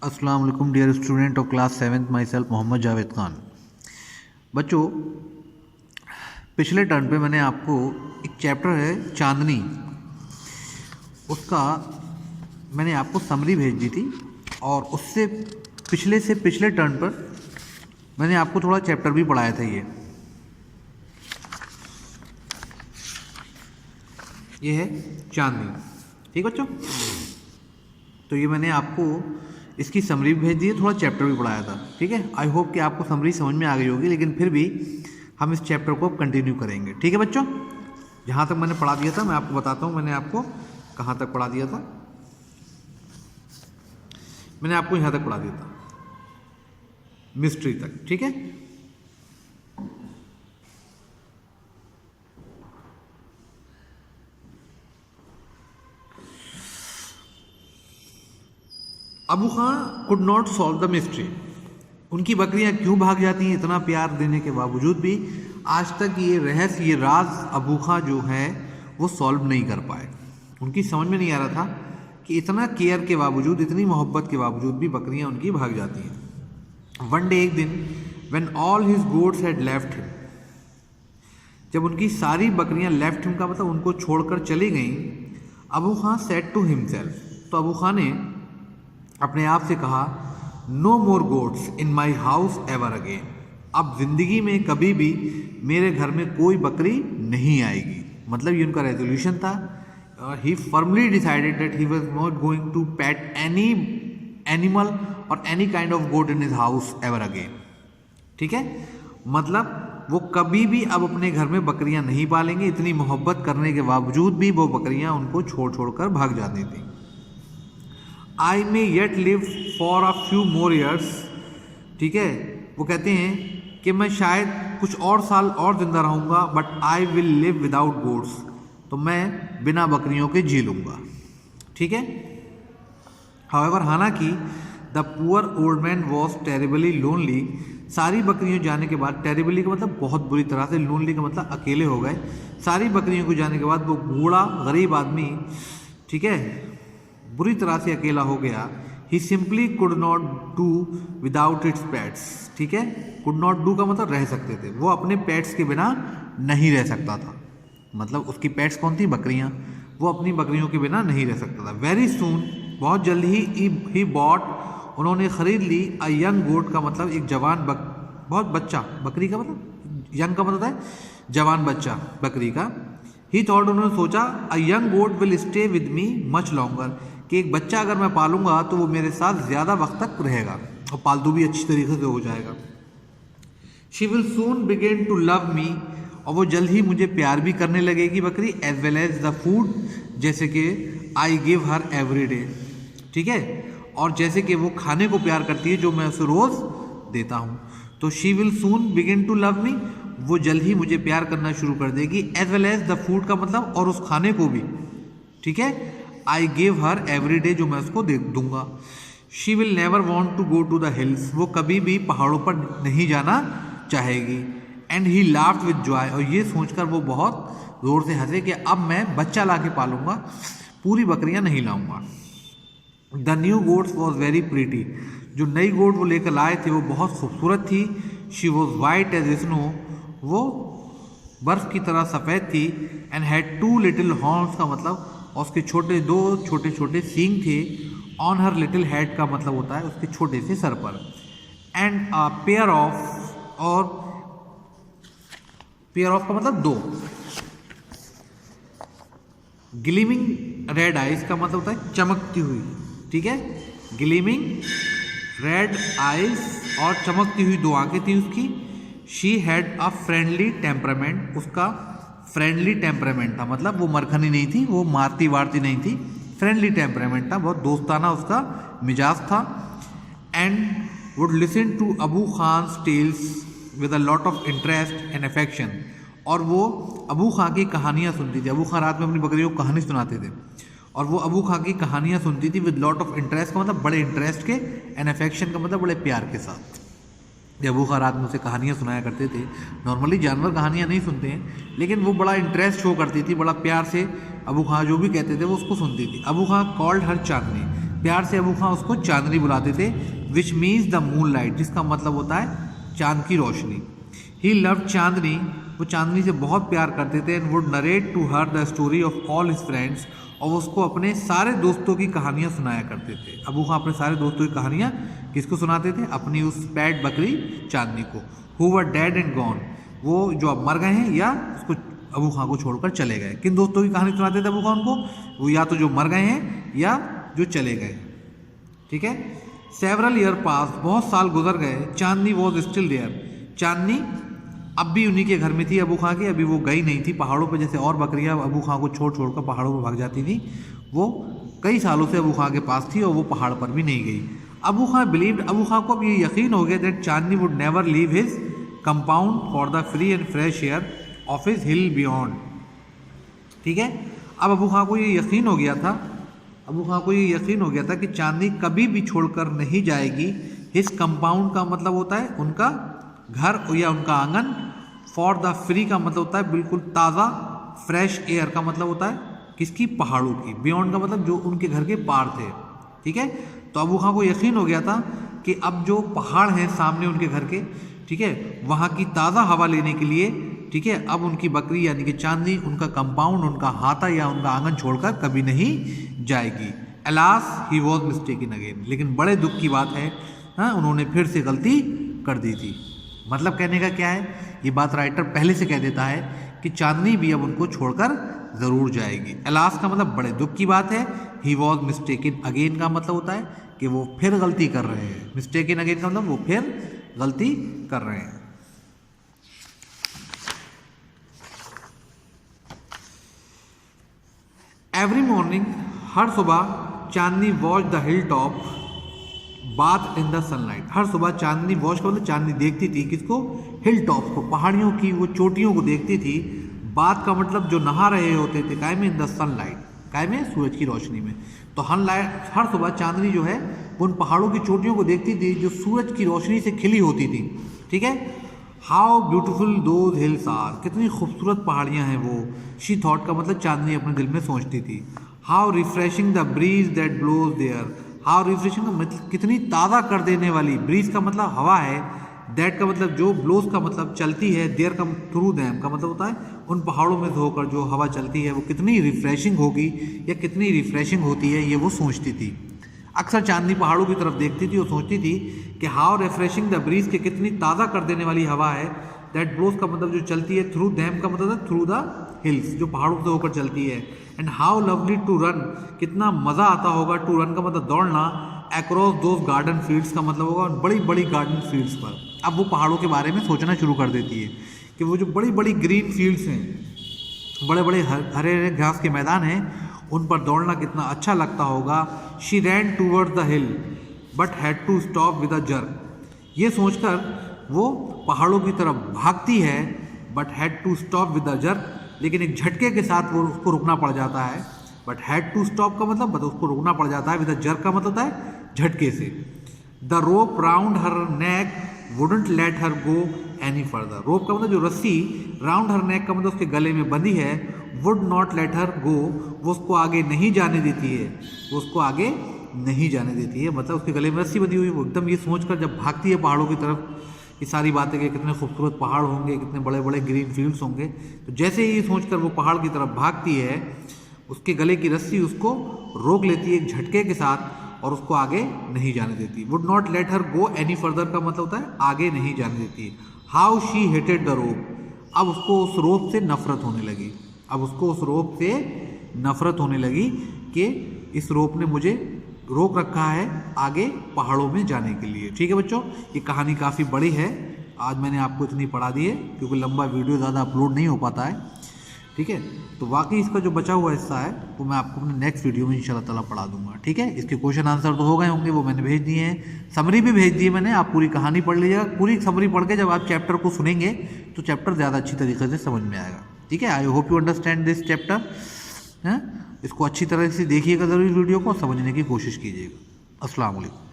अस्सलाम वालेकुम dear student of class 7th myself Mohammad Javed Khan. बच्चों, पिछले टर्न पे मैंने आपको एक चैप्टर है चांदनी, उसका मैंने आपको समरी भेज दी थी और उससे पिछले टर्न पर मैंने आपको थोड़ा चैप्टर भी पढ़ाया था। ये है चांदनी। ठीक बच्चों, तो ये मैंने आपको इसकी समरी भी भेज दी है, थोड़ा चैप्टर भी पढ़ाया था। ठीक है, आई होप कि आपको समरी समझ में आ गई होगी, लेकिन फिर भी हम इस चैप्टर को अब कंटिन्यू करेंगे। ठीक है बच्चों, जहाँ तक मैंने पढ़ा दिया था मैं आपको बताता हूँ। मैंने आपको कहाँ तक पढ़ा दिया था? मैंने आपको यहाँ तक पढ़ा दिया था, मिस्ट्री तक। ठीक है, Abu Khan could not solve the mystery. उनकी बकरियां क्यों भाग जाती हैं इतना प्यार देने के बावजूद भी? आज तक ये रहस्य, ये राज अबू खां जो है वो सॉल्व नहीं कर पाए। उनकी समझ में नहीं आ रहा था कि इतना केयर के बावजूद, इतनी मोहब्बत के बावजूद भी बकरियां उनकी भाग जाती हैं। वन डे, एक दिन, when all his goats had left him, जब उनकी सारी बकरियां लेफ्ट हिम का मतलब उनको छोड़कर चली गईं, Abu Khan said to himself, तो अबू खां ने अपने आप से कहा, no more goats in my house ever again. अब जिंदगी में कभी भी मेरे घर में कोई बकरी नहीं आएगी। मतलब ये उनका रेजोल्यूशन था। He firmly decided that he was not going to pet any animal और any kind of goat in his house ever again. ठीक है, मतलब वो कभी भी अब अपने घर में बकरियां नहीं पालेंगे। इतनी मोहब्बत करने के बावजूद भी वो बकरियां उनको छोड़ छोड़कर भाग जाती थी। I may yet live for a few more years. ठीक है, वो कहते हैं कि मैं शायद कुछ और साल और जिंदा रहूँगा, but I will live without goats. तो मैं बिना बकरियों के जी लूँगा। ठीक है, हाउएवर, हालांकि the poor old man was terribly lonely. सारी बकरियों जाने के बाद, टेरिबली का मतलब बहुत बुरी तरह से, लोनली का मतलब अकेले हो गए। सारी बकरियों को जाने के बाद वो बूढ़ा गरीब आदमी, ठीक है, बुरी तरह से अकेला हो गया। He simply could not do without its pets. ठीक है, कुड नॉट डू का मतलब रह सकते थे, वो अपने पेट्स के बिना नहीं रह सकता था। मतलब उसकी पेट्स कौन थी? बकरियां। वो अपनी बकरियों के बिना नहीं रह सकता था। वेरी सून, बहुत जल्द ही बॉट, उन्होंने खरीद ली, अ यंग गोट का मतलब एक जवान बहुत बच्चा, बकरी का मतलब यंग का मतलब है जवान बच्चा बकरी का। ही थॉट, उन्होंने सोचा, a young goat will stay with me much longer, कि एक बच्चा अगर मैं पालूंगा तो वो मेरे साथ ज़्यादा वक्त तक रहेगा और पालतू भी अच्छी तरीके से हो जाएगा। She will soon begin to love me, और वो जल्द ही मुझे प्यार भी करने लगेगी बकरी, as well as the food, जैसे कि I give her every day. ठीक है, और जैसे कि वो खाने को प्यार करती है जो मैं उसे रोज़ देता हूँ। तो she will soon begin to love me, वो जल्द ही मुझे प्यार करना शुरू कर देगी, as well as the food का मतलब और उस खाने को भी। ठीक है, I give her every day, जो मैं उसको दे दूंगा। She will never want to go to the hills, वो कभी भी पहाड़ों पर नहीं जाना चाहेगी। And he laughed with joy, और ये सोचकर वो बहुत जोर से हंसे कि अब मैं बच्चा ला के पालूंगा, पूरी बकरियां नहीं लाऊंगा। The new goats was very pretty, जो नई गोट वो लेकर लाए थे वो बहुत खूबसूरत थी। She was white as snow, वो बर्फ की तरह सफ़ेद थी। And had two little horns का मतलब, और उसके दो छोटे छोटे सींग थे। ऑन हर लिटिल हेड का मतलब होता है उसके छोटे से सर पर। एंड पेयर ऑफ, और पेयर ऑफ का मतलब दो। ग्लीमिंग रेड आइज का मतलब होता है चमकती हुई। ठीक है, ग्लीमिंग रेड आइज, और चमकती हुई दो आंखें थी उसकी। She had a friendly temperament, उसका फ्रेंडली टेम्परामेंट था, मतलब वो मरखनी नहीं थी, वो मारती वारती नहीं थी, फ्रेंडली टेम्परामेंट था, बहुत दोस्ताना उसका मिजाज था। And would listen to Abu Khan's tales with a lot of interest and affection, और वो अबू खां की कहानियाँ सुनती थी। अबू खां रात में अपनी बकरियों को कहानी सुनाते थे, और वो अबू खां की कहानियाँ सुनती थी विद लॉट ऑफ इंटरेस्ट का मतलब बड़े इंटरेस्ट के, एंड अफेक्शन का मतलब बड़े प्यार के साथ। अबू खां रात में उसे कहानियाँ सुनाया करते थे। नॉर्मली जानवर कहानियाँ नहीं सुनते हैं, लेकिन वो बड़ा इंटरेस्ट शो करती थी, बड़ा प्यार से अबू खां जो भी कहते थे वो उसको सुनती थी। अबू खां कॉल्ड हर चांदनी, प्यार से अबू खां उसको चांदनी बुलाते थे, which means the moon light, जिसका मतलब होता है चांद की रोशनी। ही लव्ड चांदनी, वो चांदनी से बहुत प्यार करते थे। And would narrate to her the story of all his friends, और उसको अपने सारे दोस्तों की कहानियाँ सुनाया करते थे। अबू खां अपने सारे दोस्तों की कहानियाँ किसको सुनाते थे? अपनी उस पैट बकरी चांदनी को। Who were dead and gone, वो जो अब मर गए हैं या उसको अबू खां को छोड़कर चले गए। किन दोस्तों की कहानी सुनाते थे अबू खां उनको? वो या तो जो मर गए हैं या जो चले गए। ठीक है। सेवरल ईयर पास, बहुत साल गुजर गए। चांदनी वॉज स्टिल देयर, चांदनी अब भी उन्हीं के घर में थी अबू खां के, अभी वो गई नहीं थी पहाड़ों पे। जैसे और बकरियां अबू खां को छोड़ छोड़ कर पहाड़ों पर भाग जाती थी, वो कई सालों से अबू खां के पास थी और वो पहाड़ पर भी नहीं गई। अबू खां बिलीव्ड, अबू खां को अब ये यकीन हो गया that Chandni would never leave his compound for the free and fresh air of his hill beyond. ठीक है। अब अबू खां को ये यकीन हो गया था, अबू खां को ये यकीन हो गया था कि चांदनी कभी भी छोड़कर नहीं जाएगी। हिज कंपाउंड का मतलब होता है उनका घर या उनका आंगन। फॉर द फ्री का मतलब होता है बिल्कुल ताज़ा। फ्रेश एयर का मतलब होता है किसकी? पहाड़ों की। बियॉन्ड का मतलब जो उनके घर के पार थे। ठीक है। तो अबू खां को यकीन हो गया था कि अब जो पहाड़ हैं सामने उनके घर के, ठीक है, वहाँ की ताज़ा हवा लेने के लिए, ठीक है, अब उनकी बकरी यानी कि चांदनी उनका कंपाउंड, उनका हाथा या उनका आंगन छोड़कर कभी नहीं जाएगी। Alas he was mistaken again, लेकिन बड़े दुख की बात है, हाँ, उन्होंने फिर से गलती कर दी थी। मतलब कहने का क्या है? ये बात राइटर पहले से कह देता है कि चांदनी भी अब उनको छोड़कर ज़रूर जाएगी। अलास का मतलब बड़े दुख की बात है। ही वॉज मिस्टेकन अगेन का मतलब होता है कि वो फिर गलती कर रहे हैं। मिस्टेकन अगेन का मतलब वो फिर गलती कर रहे हैं। एवरी मॉर्निंग, हर सुबह, Chandni watch the hill top bath in the sunlight. हर सुबह चांदनी वॉच का मतलब चांदनी देखती थी किसको? हिल टॉप को, पहाड़ियों की वो चोटियों को देखती थी। बाथ का मतलब जो नहा रहे होते थे, काय में? इन द सनलाइट, काय में? सूरज की रोशनी में। तो हर सुबह चांदनी जो है वो उन पहाड़ों की चोटियों को देखती थी जो सूरज की रोशनी से खिली होती थी। ठीक है। How beautiful those hills are, कितनी खूबसूरत पहाड़ियाँ हैं वो। शी थॉट का मतलब चांदनी अपने दिल में सोचती थी। How refreshing the breeze that blows there, how refreshing का मतलब कितनी ताज़ा कर देने वाली। ब्रीज का मतलब हवा है, दैट का मतलब जो, ब्लोज का मतलब चलती है, देयर का थ्रू दैम का मतलब होता है उन पहाड़ों में से होकर जो हवा चलती है वो कितनी रिफ्रेशिंग होगी या कितनी रिफ्रेशिंग होती है, ये वो सोचती थी। अक्सर चांदनी पहाड़ों की तरफ देखती थी और सोचती थी कि हाउ रिफ्रेशिंग द ब्रीज, के कितनी ताज़ा कर देने वाली हवा है। दैट ब्लोज का मतलब जो चलती है, थ्रू दैम का मतलब थ्रू द हिल्स, जो पहाड़ों से होकर चलती है। And how lovely to run, कितना मज़ा आता होगा। टू रन का मतलब दौड़ना। अक्रॉस दोज गार्डन फील्ड्स का मतलब होगा बड़ी बड़ी गार्डन फील्ड्स पर। अब वो पहाड़ों के बारे में सोचना शुरू कर देती है कि वो जो बड़ी बड़ी ग्रीन फील्ड्स हैं, बड़े बड़े हरे हरे घास के मैदान हैं, उन पर दौड़ना कितना अच्छा लगता होगा। She ran toward the hill but had to stop with a jerk, ये सोचकर वो पहाड़ों की तरफ भागती है। But had to stop with a jerk, लेकिन एक झटके के साथ वो उसको रुकना पड़ जाता है। बट हैड टू स्टॉप का मतलब उसको रुकना पड़ जाता है। विद अ जर्क का मतलब होता है झटके से। The rope round her neck wouldn't let her go any further, rope का मतलब जो रस्सी, राउंड हर नेक का मतलब उसके गले में बंधी है। वुड नॉट लेट हर गो, वो उसको आगे नहीं जाने देती है, वो उसको आगे नहीं जाने देती है, मतलब उसके गले में रस्सी बंधी हुई। वो एकदम ये सोचकर जब भागती है पहाड़ों की तरफ, ये सारी बातें कि कितने खूबसूरत पहाड़ होंगे, कितने बड़े बड़े ग्रीन फील्ड्स होंगे, तो जैसे ही सोचकर वो पहाड़ की तरफ भागती है, उसके गले की रस्सी उसको रोक लेती है एक झटके के साथ और उसको आगे नहीं जाने देती। Would not let her go any further का मतलब होता है आगे नहीं जाने देती। How she hated the rope, अब उसको उस रोप से नफरत होने लगी। अब उसको उस रोप से नफरत होने लगी कि इस रोप ने मुझे रोक रखा है आगे पहाड़ों में जाने के लिए। ठीक है बच्चों, ये कहानी काफ़ी बड़ी है, आज मैंने आपको इतनी पढ़ा दी है क्योंकि लंबा वीडियो ज़्यादा अपलोड नहीं हो पाता है। ठीक है, तो वाकई इसका जो बचा हुआ हिस्सा है वो मैं आपको अपने नेक्स्ट वीडियो में इंशाल्लाह ताला पढ़ा दूंगा। ठीक है, इसके क्वेश्चन आंसर तो हो गए होंगे, वो मैंने भेज दिए हैं, समरी भी भेज दी है मैंने, आप पूरी कहानी पढ़ लीजिएगा। पूरी समरी पढ़ के जब आप चैप्टर को सुनेंगे तो चैप्टर ज़्यादा अच्छी तरीके से समझ में आएगा। ठीक है, I hope you understand this chapter. हैं, इसको अच्छी तरह से देखिएगा ज़रूर वीडियो को, समझने की कोशिश कीजिएगा। अस्सलाम वालेकुम।